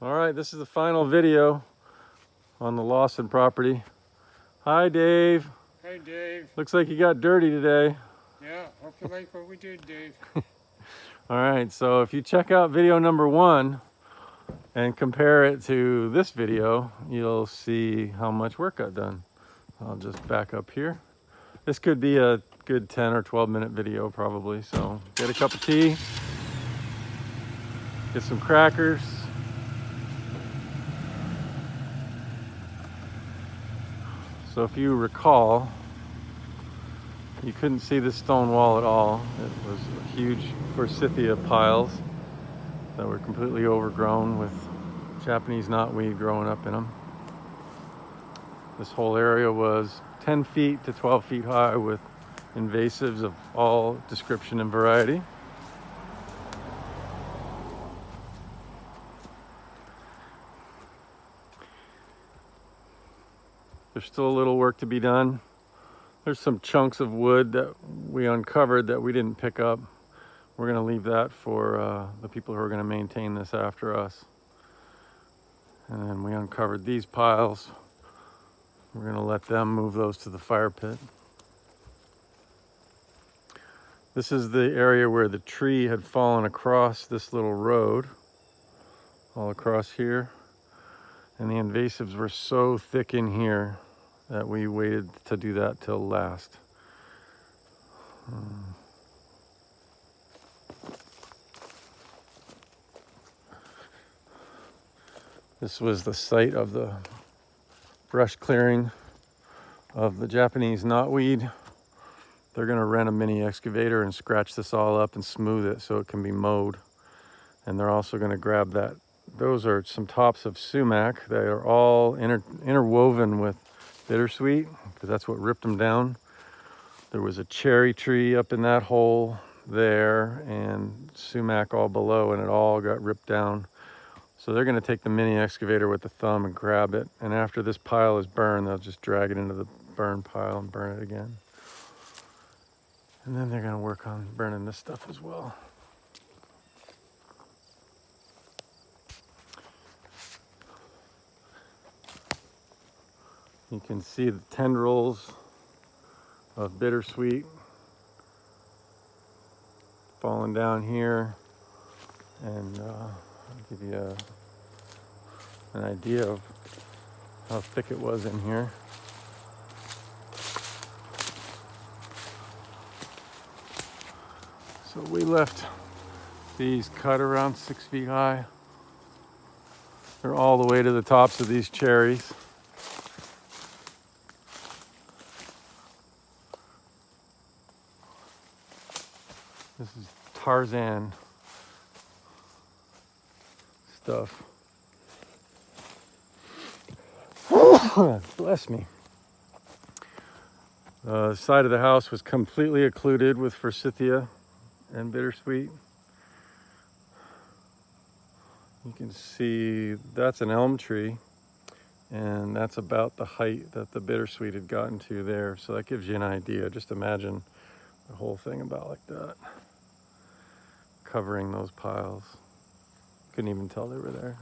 All right, this is the final video on the Lawson property. Hi, Dave. Hey, Dave. Looks like you got dirty today. Yeah, hope you like what we did, Dave. All right, so if you check out video number 1 and compare it to this video, you'll see how much work got done. I'll just back up here. This could be a good 10 or 12 minute video probably. So get a cup of tea, get some crackers. So if you recall, you couldn't see the stone wall at all. It was huge forsythia piles that were completely overgrown with Japanese knotweed growing up in them. This whole area was 10 feet to 12 feet high with invasives of all description and variety. There's still a little work to be done. There's some chunks of wood that we uncovered that we didn't pick up. We're going to leave that for the people who are going to maintain this after us. And then we uncovered these piles. We're going to let them move those to the fire pit. This is the area where the tree had fallen across this little road, all across here. And the invasives were so thick in here that we waited to do that till last. This was the site of the brush clearing of the Japanese knotweed. They're going to rent a mini excavator and scratch this all up and smooth it so it can be mowed. And they're also going to grab that. Those are some tops of sumac. They are all interwoven with bittersweet because that's what ripped them down. There was a cherry tree up in that hole there and sumac all below, and it all got ripped down. So they're going to take the mini excavator with the thumb and grab it. And after this pile is burned, they'll just drag it into the burn pile and burn it again. And then they're going to work on burning this stuff as well. You can see the tendrils of bittersweet falling down here. And I'll give you an idea of how thick it was in here. So we left these cut around 6 feet high. They're all the way to the tops of these cherries. This is Tarzan stuff. Bless me. The side of the house was completely occluded with forsythia and bittersweet. You can see that's an elm tree, and that's about the height that the bittersweet had gotten to there. So that gives you an idea. Just imagine the whole thing about like that, covering those piles. Couldn't even tell they were there.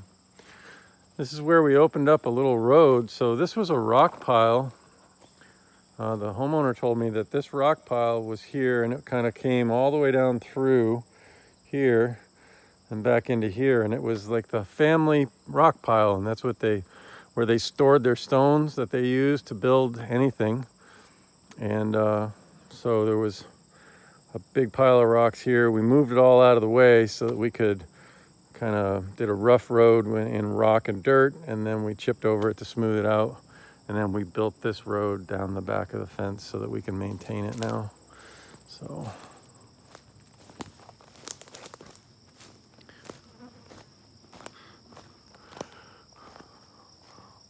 This is where we opened up a little road. So this was a rock pile. The homeowner told me that this rock pile was here, and it kind of came all the way down through here and back into here, and it was like the family rock pile, and that's what where they stored their stones that they used to build anything. And so there was a big pile of rocks here. We moved it all out of the way so that we could kind of did a rough road in rock and dirt, and then we chipped over it to smooth it out. And then we built this road down the back of the fence so that we can maintain it now. So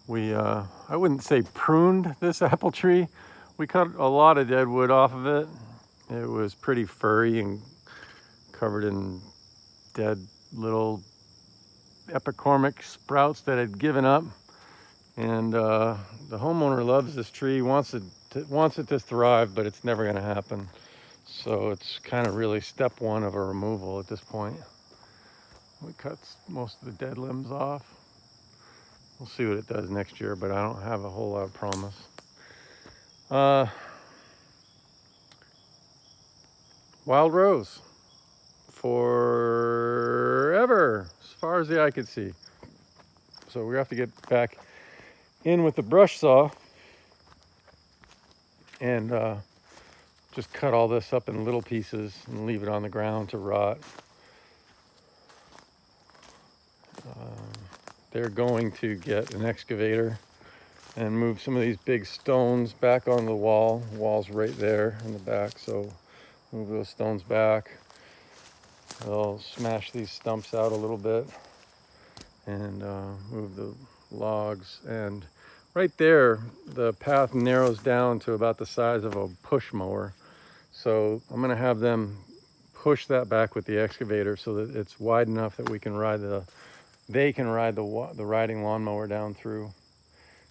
we, I wouldn't say pruned this apple tree. We cut a lot of dead wood off of it. It was pretty furry and covered in dead little epicormic sprouts that had given up. And the homeowner loves this tree, wants it to thrive, but it's never going to happen. So it's kind of really step one of a removal at this point. It cuts most of the dead limbs off. We'll see what it does next year, but I don't have a whole lot of promise. Wild rose forever, as far as the eye could see. So we have to get back in with the brush saw and just cut all this up in little pieces and leave it on the ground to rot. They're going to get an excavator and move some of these big stones back on the wall. The wall's right there in the back, so move those stones back. They'll smash these stumps out a little bit and move the logs. And right there, the path narrows down to about the size of a push mower. So I'm gonna have them push that back with the excavator so that it's wide enough that we can ride they can ride the riding lawnmower down through.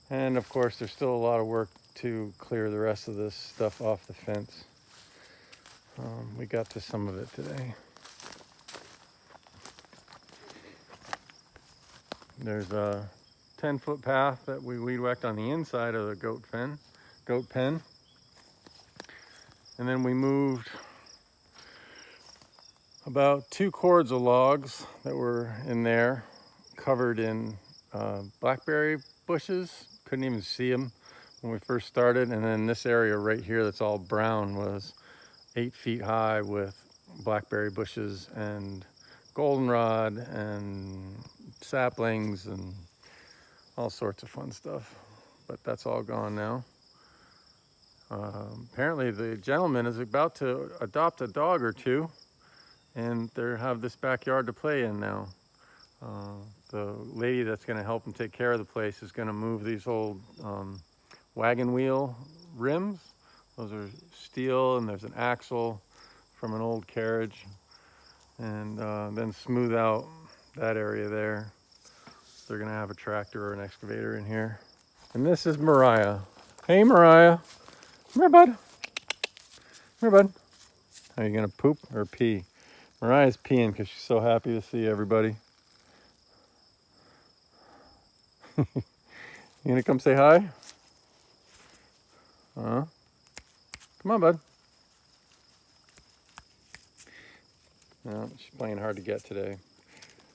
And of course, there's still a lot of work to clear the rest of this stuff off the fence. We got to some of it today. There's a 10-foot path that we weed whacked on the inside of the goat pen. And then we moved about 2 cords of logs that were in there, covered in blackberry bushes. Couldn't even see them when we first started. And then this area right here that's all brown was 8 feet high with blackberry bushes and goldenrod and saplings and all sorts of fun stuff. But that's all gone now. Apparently the gentleman is about to adopt a dog or two, and they have this backyard to play in now. The lady that's going to help him take care of the place is going to move these old wagon wheel rims. Those are steel, and there's an axle from an old carriage, and then smooth out that area there. They're going to have a tractor or an excavator in here. And this is Mariah. Hey, Mariah. Come here, bud. Come here, bud. Are you going to poop or pee? Mariah's peeing because she's so happy to see everybody. You gonna come say hi? Come on, bud. No, she's playing hard to get today.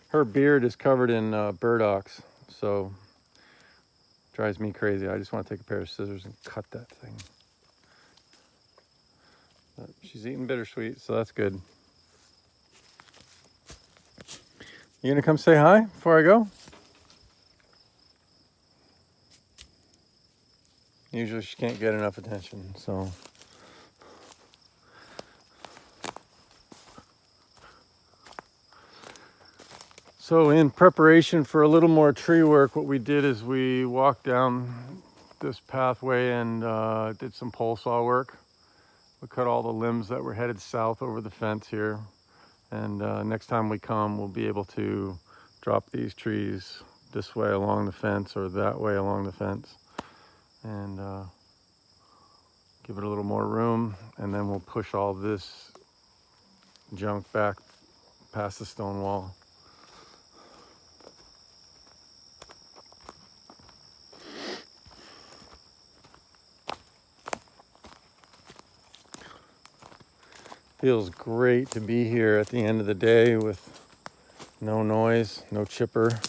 Her beard is covered in burdocks, so drives me crazy. I just want to take a pair of scissors and cut that thing. But she's eating bittersweet, so that's good. You gonna come say hi before I go? Usually she can't get enough attention, so. So in preparation for a little more tree work, what we did is we walked down this pathway and did some pole saw work. We cut all the limbs that were headed south over the fence here. And next time we come, we'll be able to drop these trees this way along the fence or that way along the fence. And give it a little more room, and then we'll push all this junk back past the stone wall. Feels great to be here at the end of the day with no noise, no chipper.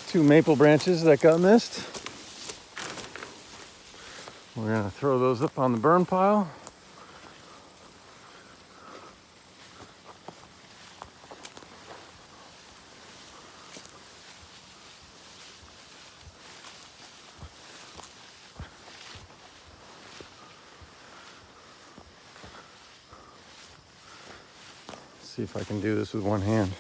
Two maple branches that got missed. We're gonna throw those up on the burn pile. See if I can do this with one hand.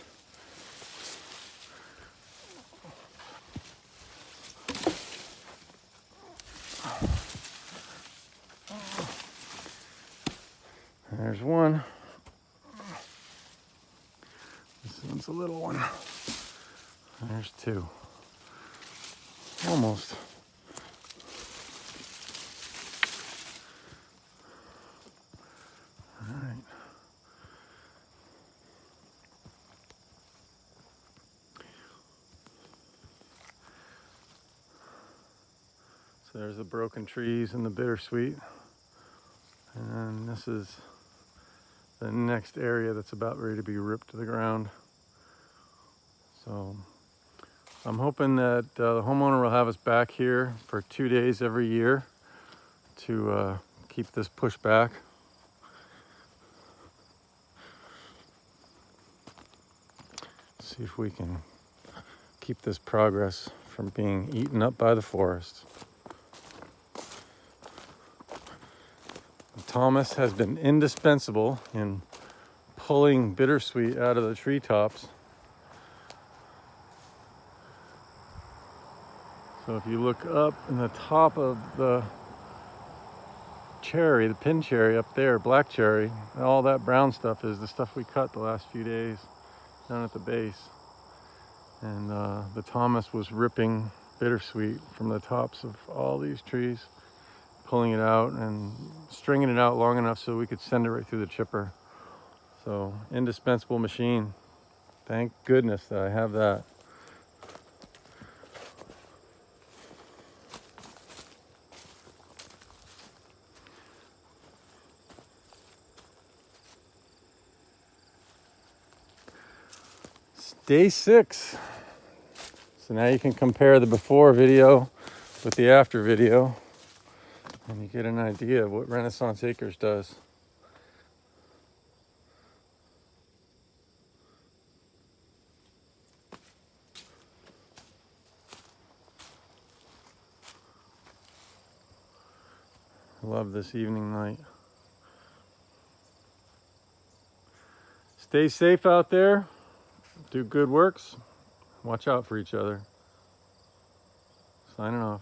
There's one. This one's a little one. There's two. Almost. So there's the broken trees and the bittersweet. And this is the next area that's about ready to be ripped to the ground. So I'm hoping that the homeowner will have us back here for 2 days every year to keep this pushed back. See if we can keep this progress from being eaten up by the forest. Thomas has been indispensable in pulling bittersweet out of the treetops. So if you look up in the top of the cherry, the pin cherry up there, black cherry, all that brown stuff is the stuff we cut the last few days down at the base. And the Thomas was ripping bittersweet from the tops of all these trees, pulling it out and stringing it out long enough so we could send it right through the chipper. So, indispensable machine. Thank goodness that I have that. It's day 6. So now you can compare the before video with the after video, and you get an idea of what Renaissance Acres does. I love this evening light. Stay safe out there. Do good works. Watch out for each other. Signing off.